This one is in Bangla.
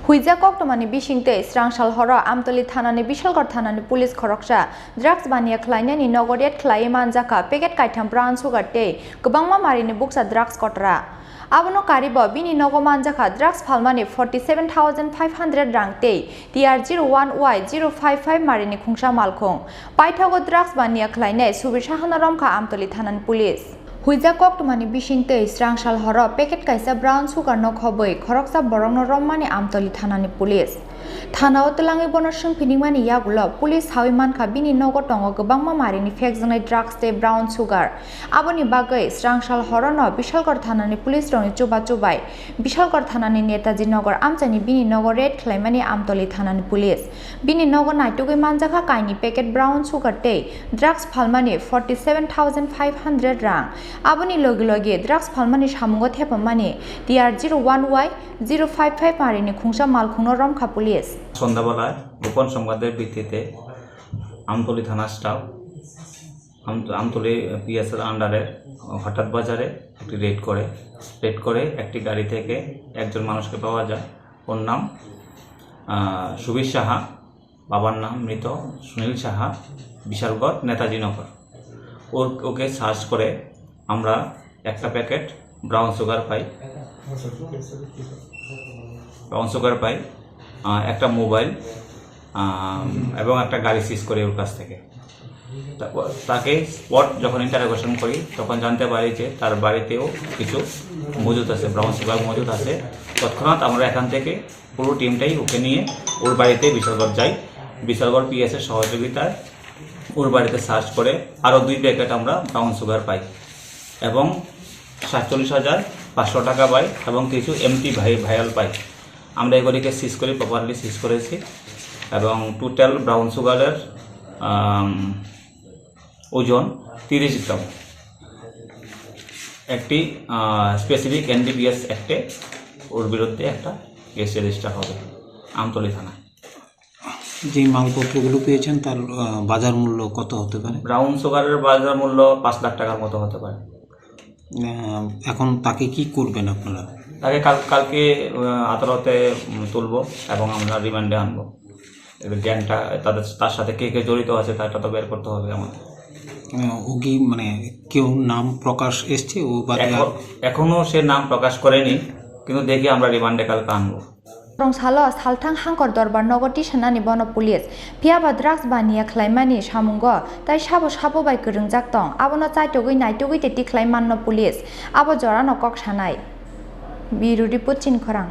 हुइजा कक्टमानि बिसिंतै स्रांसाल हर आमतली थानानि बिशालगढ़ थानानि पुलिस खरकसा ड्राग्स बानिया खलायनायनि नगदेट खलायै मानजाखा पेकेट कायथाम ब्राउन सुगार तै गोबांमा मारिनि बुक्सा ड्राग्स कटरा आबनो कारिब बिनि नगो मानजाखा ड्राग्स फालमानि 47,500 रां तै TR01Y055 मारिनि खुंसा मालखं पाइथागो ड्राग्स बानिया खलायनाय सुबिरसा हनरमखा आमतली थानानि पुलिस हुइजा कक्टमानि बिसिंतै स्रांसाल हर पेकेट कायसा ब्राउन सुगार न खबै खरकसा बरंनो रम्मानि आमतली थानानि पुलिस थानाव तलाङै बनो सोंफिनिमानि यागुल पुलिस हावै मानखा बिनि नगद दङ गोबांमा मारिनि फेकजोंनाय ड्राग्स ते ब्राउन सुगार आबोनि बागै स्रांसाल हर न बिशालगढ़ थानानि पुलिस रंनि चुबा चुबाय बिशालगढ़ थानानि नेताजी नगर आमचानि बिनि नगर रेड खलायमानि आमतली थानानि पुलिस बिनि नगर नायटुगै मानजाखा कायनि पेकेट ब्राउन सुगार ते ड्राग्स फालमानि 47,500 रां आबोनि लगे लगे ड्राग्स फालमानि सामुंग थेपमानि TR01Y055 मारिनि खुंसा मालखुंनो रमखा पुलिस সন্ধ্যাবেলায় গোপন সংবাদের ভিত্তিতে আমতলী থানা স্টাফ আমতলী পিএসের আন্ডারে হঠাৎ বাজারে একটি রেড করে একটি গাড়ি থেকে একজন মানুষকে পাওয়া যায়। ওর নাম সুবীর সাহা, বাবার নাম মৃত সুনীল সাহা, বিশালগড় নেতাজি নগর। ওকে সার্চ করে আমরা একটা প্যাকেট ব্রাউন সুগার পাই, একটা মোবাইল এবং একটা গাড়ি সিজ করি ওর কাছ থেকে। তাকে স্পট যখন ইন্টারোগেশন করি তখন জানতে পারি যে তার বাড়িতেও কিছু মজুদ আছে, ব্রাউন সুগার মজুদ আছে। তৎক্ষণাৎ আমরা এখান থেকে পুরো টিমটাই ওকে নিয়ে ওর বাড়িতে বিশালগড় যাই। বিশালগড় পিএসের সহযোগিতায় ওর বাড়িতে সার্চ করে আরও 2 প্যাকেট আমরা ব্রাউন সুগার পাই এবং 47,500 টাকা পাই এবং কিছু এমটি ভাইরাল পাই। আমরা এগুলিকে সিজ করি, প্রপারলি সিজ করেছি এবং টোটাল ব্রাউন সুগারের ওজন 30 গ্রাম। একটি স্পেসিফিক NDPS অ্যাক্টে ওর বিরুদ্ধে একটা কেস রেজিস্টার হবে আমতলী থানায়। যে মালপত্রগুলো পেয়েছেন তার বাজার মূল্য কত হতে পারে? ব্রাউন সুগারের বাজার মূল্য 5 লাখ টাকার মতো হতে পারে। এখন তাকে কি করবেন আপনারা? তাকে কালকে আদালতে তুলব এবং আমরা রিমান্ডে আনবো। গ্যাংটা তার সাথে কে জড়িত আছে তাটা তো বের করতে হবে আমাদের। ও কি মানে কেউ নাম প্রকাশ এসছে? ও এখনো সে নাম প্রকাশ করেনি, কিন্তু দেখি আমরা রিমান্ডে কালকে আনবো। रंसालो सालथां हांकर दरबार नगति सनानि बन पुलिस फियाबा ड्राग्स बानिया खलायमानि सामुंग ताइ साबो बाय गोरोंजाक दं आबनो चाइटगै नाइटगै तेति खलायमाननो पुलिस आबो जरानो कक सानाय बिरु रिपोर्ट चिनखरां।